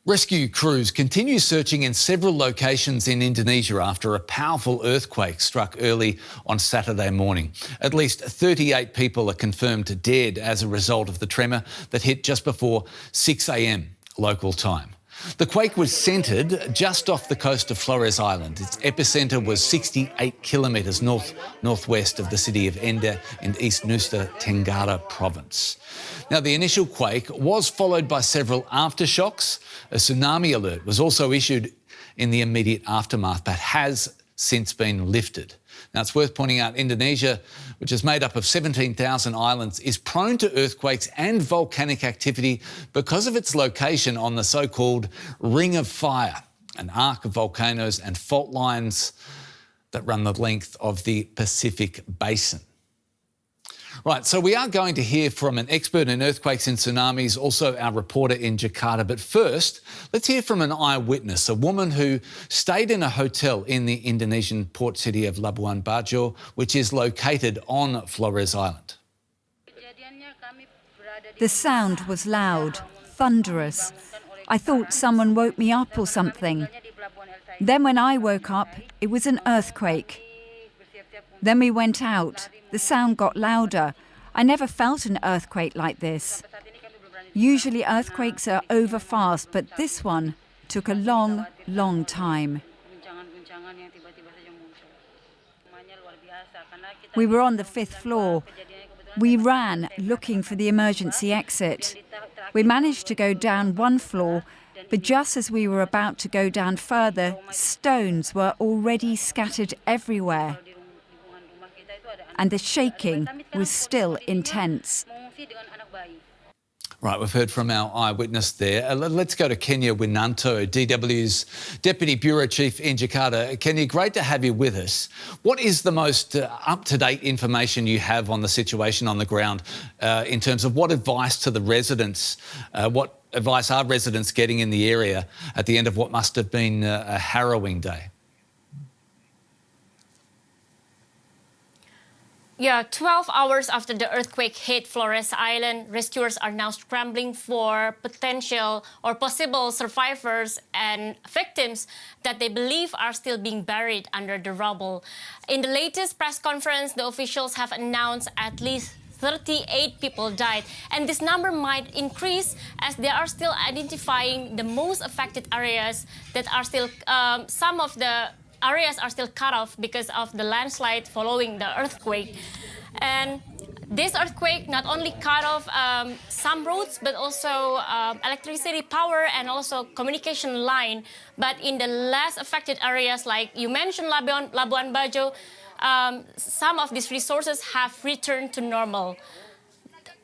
Rescue crews continue searching in several locations in Indonesia after a powerful earthquake struck early on Saturday morning. At least 38 people are confirmed dead as a result of the tremor that hit just before 6 a.m. local time. The quake was centred just off the coast of Flores Island. Its epicentre was 68 kilometres northwest of the city of Enda in East Nusa Tenggara province. Now, the initial quake was followed by several aftershocks. A tsunami alert was also issued in the immediate aftermath, but has since been lifted. Now, it's worth pointing out Indonesia, which is made up of 17,000 islands, is prone to earthquakes and volcanic activity because of its location on the so-called Ring of Fire, an arc of volcanoes and fault lines that run the length of the Pacific Basin. Right, so we are going to hear from an expert in earthquakes and tsunamis, also our reporter in Jakarta. But first, let's hear from an eyewitness, a woman who stayed in a hotel in the Indonesian port city of Labuan Bajo, which is located on Flores Island. The sound was loud, thunderous. I thought someone woke me up or something. Then when I woke up, it was an earthquake. Then we went out. The sound got louder. I never felt an earthquake like this. Usually earthquakes are over fast, but this one took a long, long time. We were on the 5th floor. We ran looking for the emergency exit. We managed to go down one floor, but just as we were about to go down further, stones were already scattered everywhere. And the shaking was still intense. Right, we've heard from our eyewitness there. Let's go to Kenya Winanti, DW's Deputy Bureau Chief in Jakarta. Kenya, great to have you with us. What is the most up-to-date information you have on the situation on the ground in terms of what advice to the residents, what advice are residents getting in the area at the end of what must have been a harrowing day? Yeah, 12 hours after the earthquake hit Flores Island, rescuers are now scrambling for potential or possible survivors and victims that they believe are still being buried under the rubble. In the latest press conference, the officials have announced at least 38 people died, and this number might increase as they are still identifying the most affected areas that are still, some of the areas are still cut off because of the landslide following the earthquake. And this earthquake not only cut off some roads, but also electricity power and also communication line. But in the less affected areas, like you mentioned, Labuan Bajo, some of these resources have returned to normal.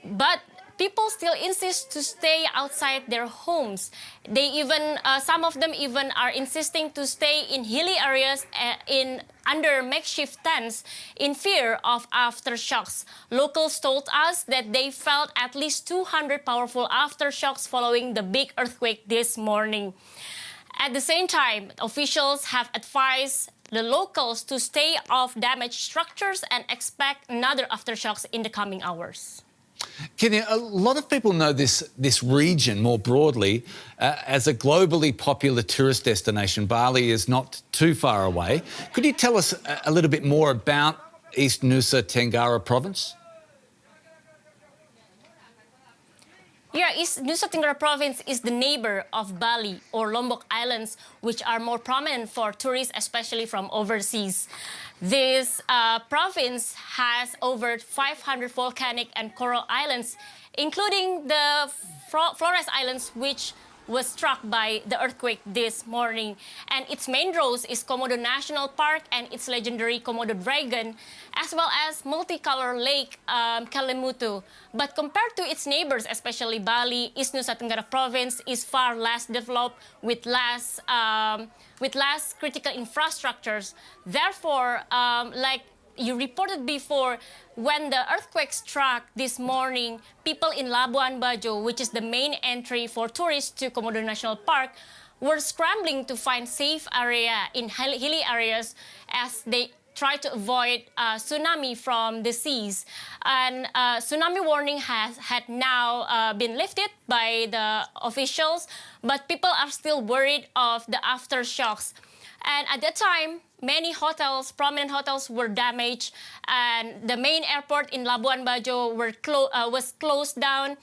But people still insist to stay outside their homes. They even, some of them even are insisting to stay in hilly areas under makeshift tents in fear of aftershocks. Locals told us that they felt at least 200 powerful aftershocks following the big earthquake this morning. At the same time, officials have advised the locals to stay off damaged structures and expect another aftershocks in the coming hours. Kenya, a lot of people know this region more broadly as a globally popular tourist destination. Bali is not too far away. Could you tell us a little bit more about East Nusa Tenggara province? Yeah, East Nusa Tenggara province is the neighbor of Bali or Lombok Islands, which are more prominent for tourists, especially from overseas. This province has over 500 volcanic and coral islands, including the Flores Islands, which was struck by the earthquake this morning. And its main draws is Komodo National Park and its legendary Komodo dragon, as well as multicolor lake Kalimutu. But compared to its neighbors, especially Bali, East Nusa Tenggara province is far less developed with less critical infrastructures. Therefore, like you reported before, when the earthquake struck this morning, people in Labuan Bajo, which is the main entry for tourists to Komodo National Park, were scrambling to find safe area in hilly areas as they try to avoid tsunami from the seas. And tsunami warning had now been lifted by the officials, but people are still worried of the aftershocks. And at that time, many hotels, prominent hotels, were damaged, and the main airport in Labuan Bajo was closed down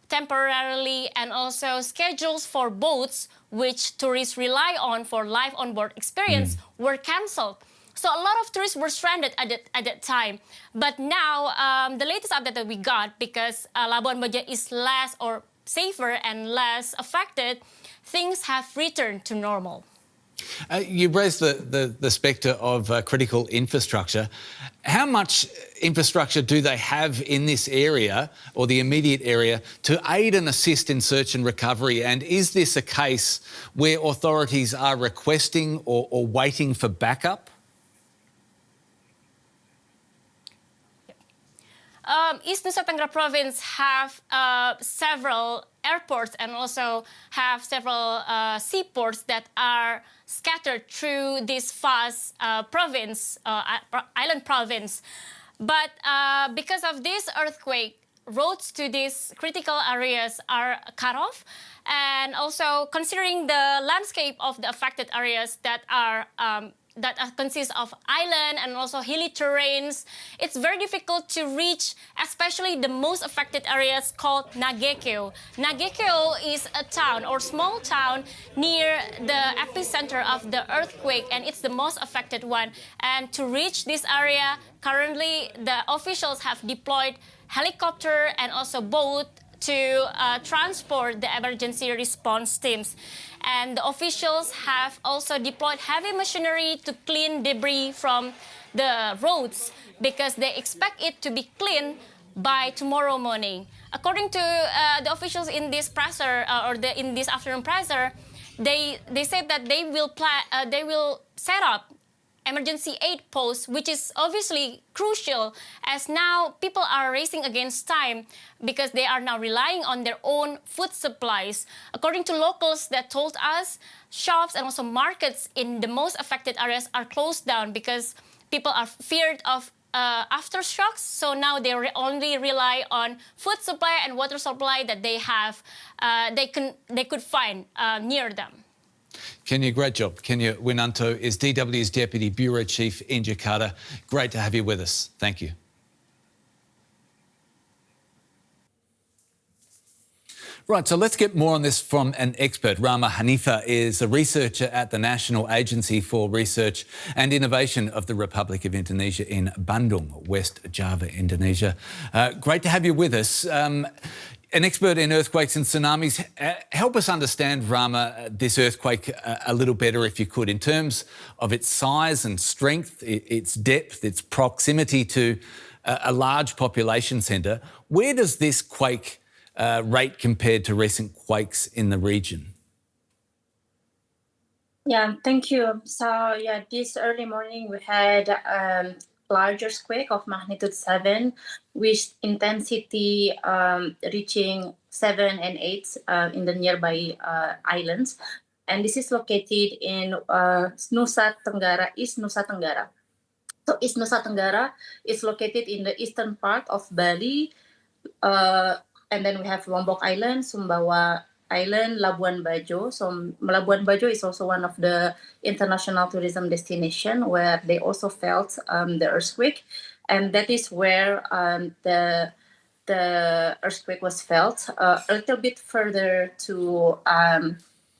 temporarily, and also schedules for boats, which tourists rely on for live onboard experience, were cancelled. So a lot of tourists were stranded at that time. But now, the latest update that we got, because Labuan Bajo is less or safer and less affected, things have returned to normal. You raised the spectre of critical infrastructure. How much infrastructure do they have in this area or the immediate area to aid and assist in search and recovery? And is this a case where authorities are requesting or waiting for backup? East Nusa Tenggara Province have several airports and also have several seaports that are scattered through this vast island province. But because of this earthquake, roads to these critical areas are cut off. And also considering the landscape of the affected areas that consist of island and also hilly terrains, it's very difficult to reach, especially the most affected areas called Nagekeo. Nagekeo is a town or small town near the epicenter of the earthquake, and it's the most affected one. And to reach this area, currently the officials have deployed helicopter and also boat to transport the emergency response teams. And the officials have also deployed heavy machinery to clean debris from the roads because they expect it to be clean by tomorrow morning. According to the officials in this presser in this afternoon presser, they said that they will set up emergency aid posts, which is obviously crucial as now people are racing against time because they are now relying on their own food supplies. According to locals that told us, shops and also markets in the most affected areas are closed down because people are feared of aftershocks. So now they only rely on food supply and water supply that they have, they could find near them. Kenya, great job. Kenya Winanti is DW's Deputy Bureau Chief in Jakarta. Great to have you with us. Thank you. Right, so let's get more on this from an expert. Rahma Hanifa is a researcher at the National Agency for Research and Innovation of the Republic of Indonesia in Bandung, West Java, Indonesia. Great to have you with us. An expert in earthquakes and tsunamis. Help us understand, Rahma, this earthquake a little better, if you could, in terms of its size and strength, its depth, its proximity to a large population centre. Where does this quake rate compared to recent quakes in the region? Yeah, thank you. So, this early morning we had larger quake of magnitude 7, with intensity reaching 7 and 8 in the nearby islands. And this is located in Nusa Tenggara, East Nusa Tenggara. So East Nusa Tenggara is located in the eastern part of Bali. And then we have Lombok Island, Sumbawa Island, Labuan Bajo. So Labuan Bajo is also one of the international tourism destination where they also felt the earthquake, and that is where the earthquake was felt. A little bit further to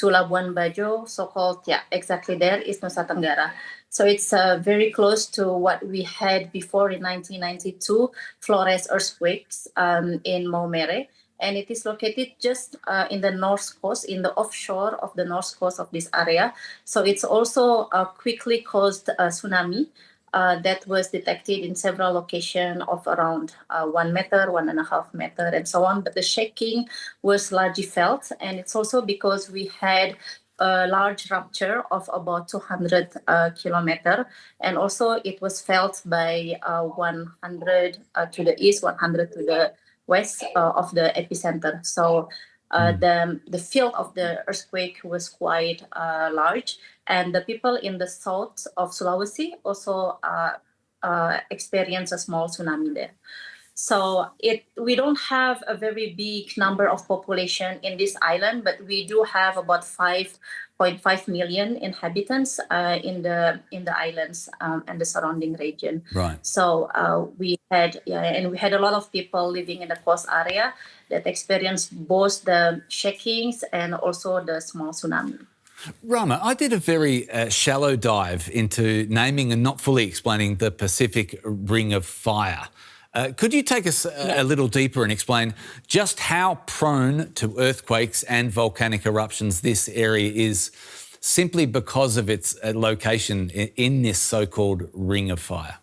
Labuan Bajo, so-called exactly there is Nusa Tenggara. So it's very close to what we had before in 1992 Flores earthquakes in Maumere. And it is located just in the north coast, in the offshore of the north coast of this area. So it's also quickly caused a tsunami that was detected in several locations of around 1 meter, 1.5 meter, and so on. But the shaking was largely felt. And it's also because we had a large rupture of about 200 kilometers. And also it was felt by 100 to the east, 100 to the west of the epicenter. So The field of the earthquake was quite large, and the people in the south of Sulawesi also experienced a small tsunami there. So we don't have a very big number of population in this island, but we do have about 5.5 million inhabitants in the islands and the surrounding region. Right. So we had a lot of people living in the coast area that experienced both the shakings and also the small tsunami. Rahma, I did a very shallow dive into naming and not fully explaining the Pacific Ring of Fire. Could you take us a little deeper and explain just how prone to earthquakes and volcanic eruptions this area is, simply because of its location in this so-called Ring of Fire?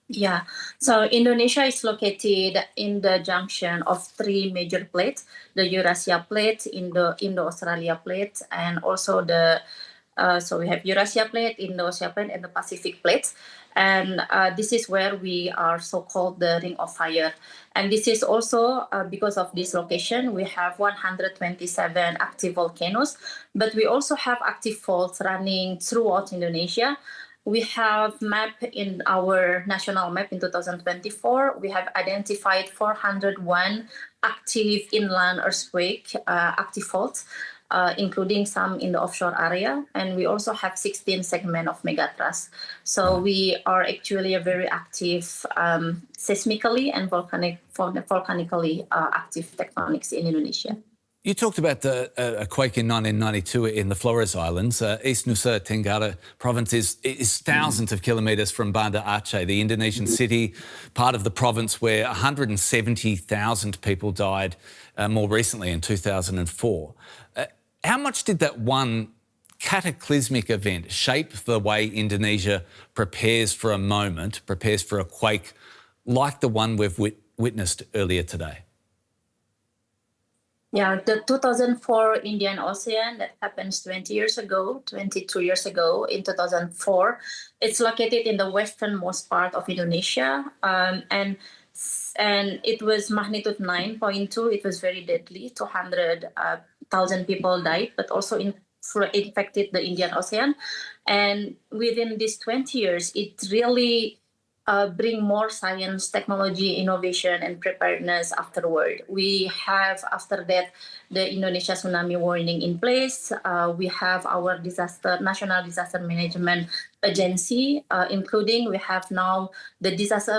Yeah, so Indonesia is located in the junction of three major plates: the Eurasia plate, Indo-Australia plate, and also so we have Eurasia plate, Indo-Asia plate, and the Pacific plates. And this is where we are so-called the Ring of Fire. And this is also because of this location, we have 127 active volcanoes, but we also have active faults running throughout Indonesia. We have mapped in our national map in 2024, we have identified 401 active inland earthquake active faults, including some in the offshore area. And we also have 16 segments of megathrust. So we are actually a very active seismically and volcanically active tectonics in Indonesia. You talked about a quake in 1992 in the Flores Islands. East Nusa Tenggara province is thousands of kilometres from Banda Aceh, the Indonesian city, part of the province where 170,000 people died more recently in 2004. How much did that one cataclysmic event shape the way Indonesia prepares for a moment, prepares for a quake like the one we've witnessed earlier today? Yeah, the 2004 Indian Ocean that happens 22 years ago in 2004. It's located in the westernmost part of Indonesia, and it was magnitude 9.2. It was very deadly. 200,000 people died, but also infected the Indian Ocean. And within these 20 years, it really bring more science, technology, innovation, and preparedness afterward. We have, after that, the Indonesia Tsunami Warning in place. We have our National Disaster Management Agency, including we have now the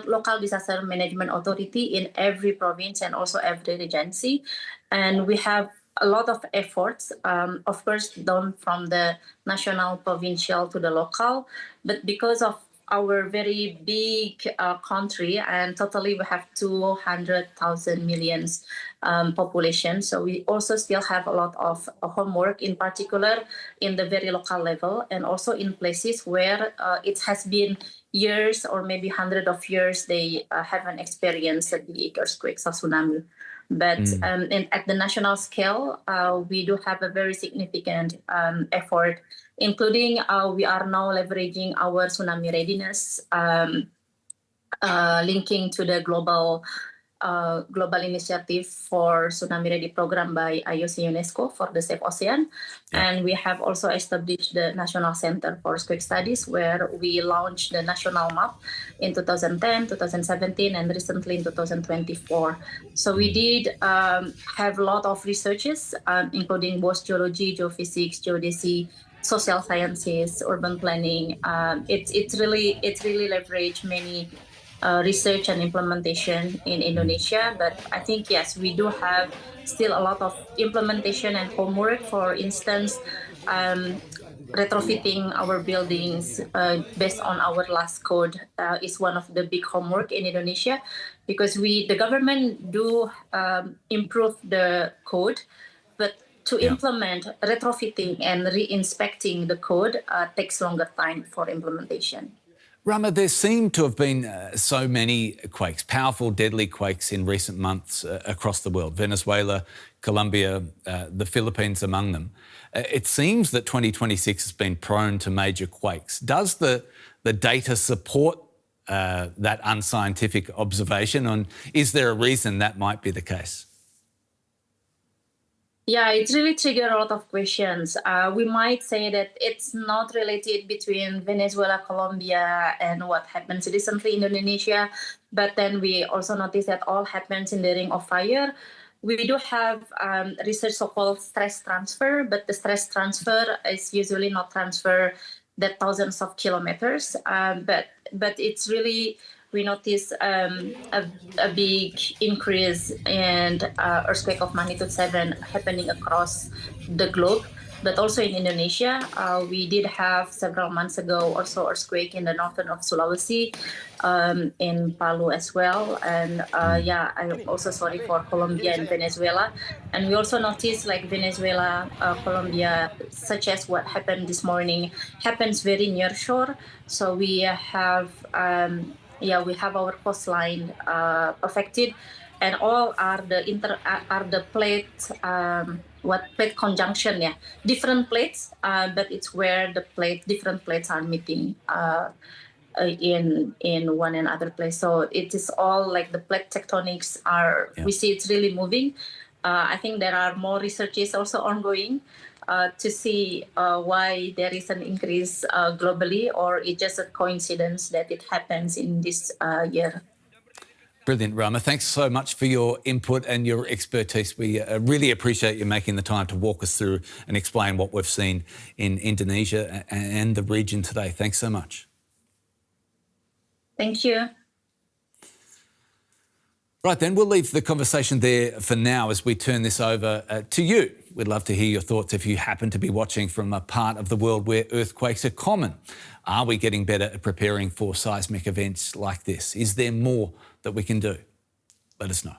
Local Disaster Management Authority in every province and also every regency. And we have a lot of efforts, of course, done from the national, provincial to the local, but because of our very big country, and totally we have 200,000 millions population. So we also still have a lot of homework, in particular in the very local level, and also in places where it has been years or maybe hundreds of years they haven't experienced a big earthquake or tsunami. But at the national scale, we do have a very significant effort, including we are now leveraging our tsunami readiness, linking to the global initiative for Tsunami Ready program by IOC UNESCO for the Safe Ocean. Yeah. And we have also established the National Center for Earthquake Studies, where we launched the national map in 2010, 2017, and recently in 2024. So we did have a lot of researches, including both geology, geophysics, geodesy, social sciences, urban planning. It's really leveraged many research and implementation in Indonesia, but I think, yes, we do have still a lot of implementation and homework. For instance, retrofitting our buildings based on our last code is one of the big homework in Indonesia, because the government do improve the code, but to implement retrofitting and re-inspecting the code takes longer time for implementation. Rahma, there seem to have been so many quakes, powerful, deadly quakes in recent months across the world, Venezuela, Colombia, the Philippines among them. It seems that 2026 has been prone to major quakes. Does the data support that unscientific observation, and is there a reason that might be the case? Yeah, it really triggered a lot of questions. We might say that it's not related between Venezuela, Colombia, and what happens recently in Indonesia. But then we also notice that all happens in the Ring of Fire. We do have research so-called stress transfer, but the stress transfer is usually not transfer that thousands of kilometers. But it's really, we notice a big increase in earthquake of magnitude 7 happening across the globe, but also in Indonesia. We did have several months ago also earthquake in the northern of Sulawesi, in Palu as well. And yeah, I'm also sorry for Colombia and Venezuela. And we also noticed like Venezuela, Colombia, such as what happened this morning, happens very near shore. So we have we have our coastline affected, and all are the plate plate conjunction, different plates, but it's where the different plates are meeting in one another place. So it is all like the plate tectonics are. Yeah. We see it's really moving. I think there are more researches also ongoing to see why there is an increase globally, or it's just a coincidence that it happens in this year. Brilliant, Rahma. Thanks so much for your input and your expertise. We really appreciate you making the time to walk us through and explain what we've seen in Indonesia and the region today. Thanks so much. Thank you. Right, then we'll leave the conversation there for now as we turn this over to you. We'd love to hear your thoughts if you happen to be watching from a part of the world where earthquakes are common. Are we getting better at preparing for seismic events like this? Is there more that we can do? Let us know.